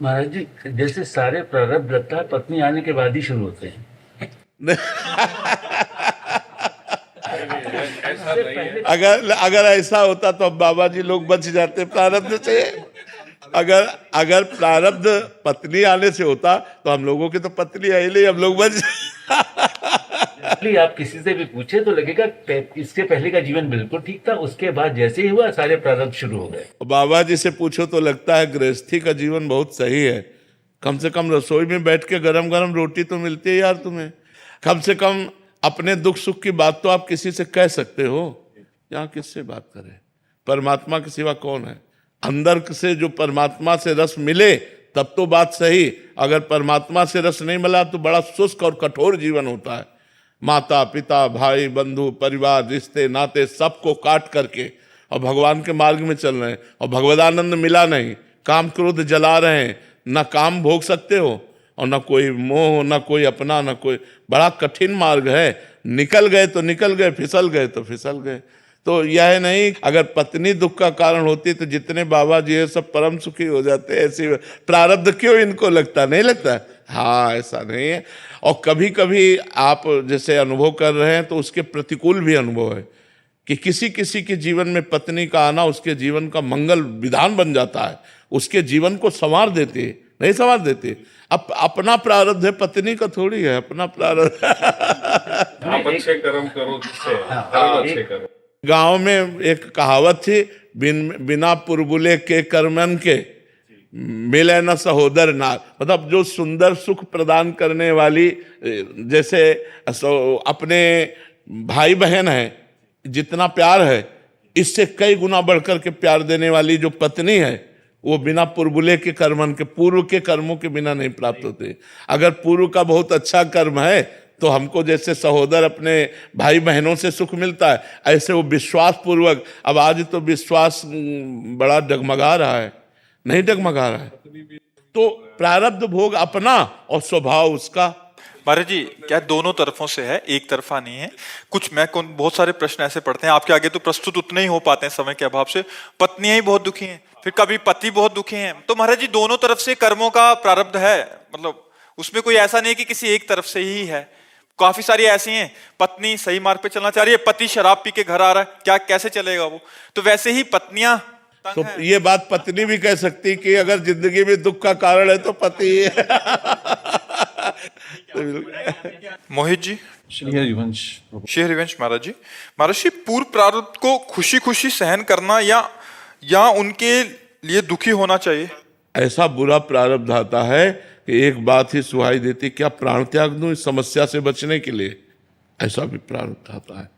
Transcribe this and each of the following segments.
महाराज जी, जैसे सारे प्रारब्ध लगता है पत्नी आने के बाद ही शुरू होते हैं। ऐसा इससे नहीं है। पहले अगर अगर ऐसा होता तो अब बाबा जी लोग बच जाते प्रारब्ध से। अगर अगर प्रारब्ध पत्नी आने से होता तो हम लोगों की तो पत्नी आई नहीं, हम लोग बच। जनरली आप किसी से भी पूछे तो लगेगा इसके पहले का जीवन बिल्कुल ठीक था, उसके बाद जैसे ही हुआ सारे प्रारब्ध शुरू हो गए। बाबा जी से पूछो तो लगता है गृहस्थी का जीवन बहुत सही है। कम से कम रसोई में बैठ के गरम गरम रोटी तो मिलती है यार तुम्हें। कम से कम अपने दुख सुख की बात तो आप किसी से कह सकते हो। यहाँ किससे बात करें? परमात्मा के सिवा कौन है? अंदर से जो परमात्मा से रस मिले तब तो बात सही। अगर परमात्मा से रस नहीं मिला तो बड़ा शुष्क और कठोर जीवन होता है। माता पिता भाई बंधु परिवार रिश्ते नाते सबको काट करके और भगवान के मार्ग में चल रहे हैं और भगवदानंद मिला नहीं, काम क्रोध जला रहे हैं, ना काम भोग सकते हो और ना कोई मोह, ना कोई अपना, ना कोई। बड़ा कठिन मार्ग है। निकल गए तो निकल गए, फिसल गए तो फिसल गए। तो यह नहीं, अगर पत्नी दुख का कारण होती तो जितने बाबा जी है सब परम सुखी हो जाते। ऐसी प्रारब्ध क्यों इनको लगता? नहीं लगता? हाँ, ऐसा नहीं है। और कभी कभी आप जैसे अनुभव कर रहे हैं तो उसके प्रतिकूल भी अनुभव है कि किसी किसी के जीवन में पत्नी का आना उसके जीवन का मंगल विधान बन जाता है, उसके जीवन को संवार देते हैं। नहीं संवार देते। अब अपना प्रारब्ध है, पत्नी का थोड़ी है अपना प्रारब्ध। आप अच्छे कर्म करो, जिससे कर्म अच्छे करो। गांव में एक कहावत थी, बिना पुरबुले के कर्मन के मिले न सहोदर नार। मतलब जो सुंदर सुख प्रदान करने वाली, जैसे अपने भाई बहन है जितना प्यार है, इससे कई गुना बढ़कर के प्यार देने वाली जो पत्नी है, वो बिना पुरबुले के कर्मन के, पूर्व के कर्मों के बिना नहीं प्राप्त होते। अगर पूर्व का बहुत अच्छा कर्म है तो हमको जैसे सहोदर अपने भाई बहनों से सुख मिलता है, ऐसे वो विश्वास पूर्वक। अब आज तो विश्वास बड़ा डगमगा रहा है, नहीं डगमगा रहा है। तो प्रारब्ध भोग अपना और स्वभाव उसका। महाराज जी, क्या दोनों तरफों से है, एक तरफा नहीं है? कुछ बहुत सारे प्रश्न ऐसे पढ़ते हैं आपके आगे तो प्रस्तुत उतने ही हो पाते हैं समय के अभाव से। पत्नियां ही बहुत दुखी हैं, फिर कभी पति बहुत दुखी हैं। तो महाराज जी, दोनों तरफ से कर्मों का प्रारब्ध है, मतलब उसमें कोई ऐसा नहीं है कि किसी एक तरफ से ही है। काफी सारी ऐसी हैं, पत्नी सही मार्ग पे चलना चाह रही है, पति शराब पी के घर आ रहा है, क्या कैसे चलेगा वो? तो वैसे ही पत्नियां तो ये बात पत्नी भी कह सकती कि अगर जिंदगी में दुख का कारण है तो पति है। मोहित जी। श्री हरिवंश महाराज जी, पूर्व प्रारब्ध को खुशी खुशी सहन करना या उनके लिए दुखी होना चाहिए? ऐसा बुरा प्रारब्ध आता है कि एक बात ही सुहाई देती, क्या प्राण त्याग दूं इस समस्या से बचने के लिए? ऐसा भी प्रारब्ध आता है।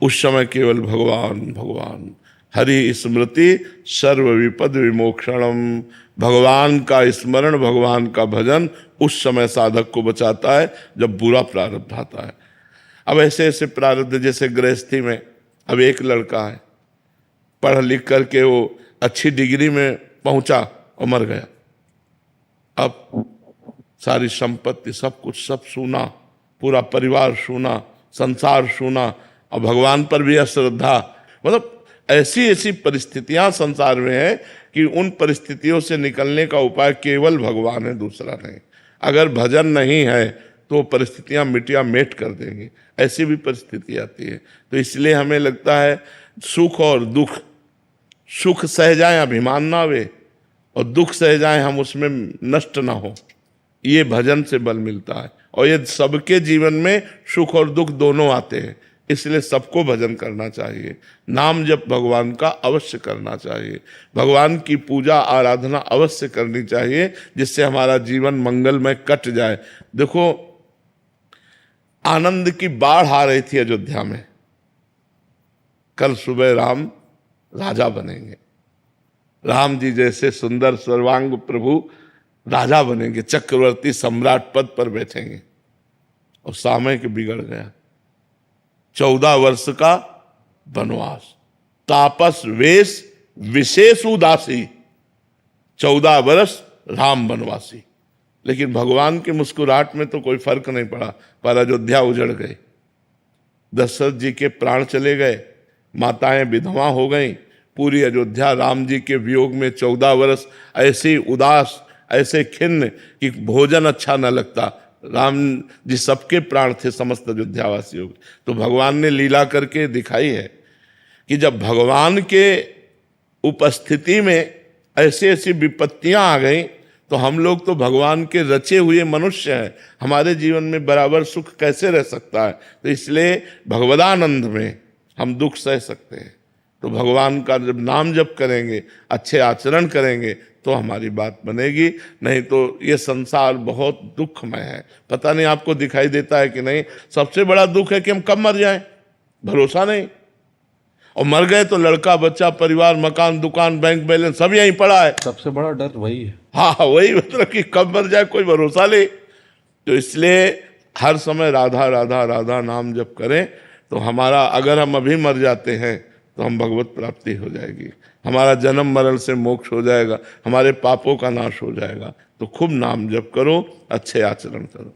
उस समय केवल भगवान भगवान, हरि स्मृति सर्व विपद विमोक्षणम। भगवान का स्मरण, भगवान का भजन उस समय साधक को बचाता है जब बुरा प्रारब्ध आता है। अब ऐसे ऐसे प्रारब्ध, जैसे गृहस्थी में अब एक लड़का है, पढ़ लिख करके वो अच्छी डिग्री में पहुंचा और मर गया। अब सारी संपत्ति सब कुछ सब सूना, पूरा परिवार सूना, संसार सूना, और भगवान पर भी अश्रद्धा। मतलब ऐसी ऐसी परिस्थितियां संसार में है कि उन परिस्थितियों से निकलने का उपाय केवल भगवान है, दूसरा नहीं। अगर भजन नहीं है तो परिस्थितियां मिटिया मेट कर देंगी। ऐसी भी परिस्थिति आती है। तो इसलिए हमें लगता है सुख और दुख, सुख सह जाए अभिमान ना आवे, और दुख सह जाए हम उसमें नष्ट ना हो, ये भजन से बल मिलता है। और ये सबके जीवन में सुख और दुख दोनों आते हैं, इसलिए सबको भजन करना चाहिए। नाम जप भगवान का अवश्य करना चाहिए, भगवान की पूजा आराधना अवश्य करनी चाहिए, जिससे हमारा जीवन मंगलमय कट जाए। देखो, आनंद की बाढ़ आ रही थी अयोध्या में। कल सुबह राम राजा बनेंगे, राम जी जैसे सुंदर सर्वांग प्रभु राजा बनेंगे, चक्रवर्ती सम्राट पद पर बैठेंगे। और समय के बिगड़ गया। 14 वर्ष का वनवास, तापस वेश विशेष उदासी, 14 वर्ष राम वनवासी। लेकिन भगवान की मुस्कुराहट में तो कोई फर्क नहीं पड़ा, पर अयोध्या उजड़ गई। दशरथ जी के प्राण चले गए, माताएं विधवा हो गईं, पूरी अयोध्या राम जी के वियोग में 14 वर्ष ऐसी उदास ऐसे खिन्न कि भोजन अच्छा न लगता। राम जी सबके प्राण थे, समस्त अयोध्यावासियों के। तो भगवान ने लीला करके दिखाई है कि जब भगवान के उपस्थिति में ऐसी ऐसी विपत्तियां आ गई तो हम लोग तो भगवान के रचे हुए मनुष्य हैं, हमारे जीवन में बराबर सुख कैसे रह सकता है। तो इसलिए भगवदानंद में हम दुख सह सकते हैं। तो भगवान का जब नाम जप करेंगे, अच्छे आचरण करेंगे तो हमारी बात बनेगी, नहीं तो ये संसार बहुत दुखमय है। पता नहीं आपको दिखाई देता है कि नहीं, सबसे बड़ा दुख है कि हम कब मर जाएं, भरोसा नहीं। और मर गए तो लड़का बच्चा परिवार मकान दुकान बैंक बैलेंस सब यहीं पड़ा है। सबसे बड़ा डर वही है। हाँ वही, मतलब कि कब मर जाए कोई भरोसा नहीं। तो इसलिए हर समय राधा राधा राधा नाम जप करें तो हमारा, अगर हम अभी मर जाते हैं तो हम भगवत प्राप्ति हो जाएगी, हमारा जन्म मरण से मोक्ष हो जाएगा, हमारे पापों का नाश हो जाएगा। तो खूब नाम जप करो, अच्छे आचरण करो।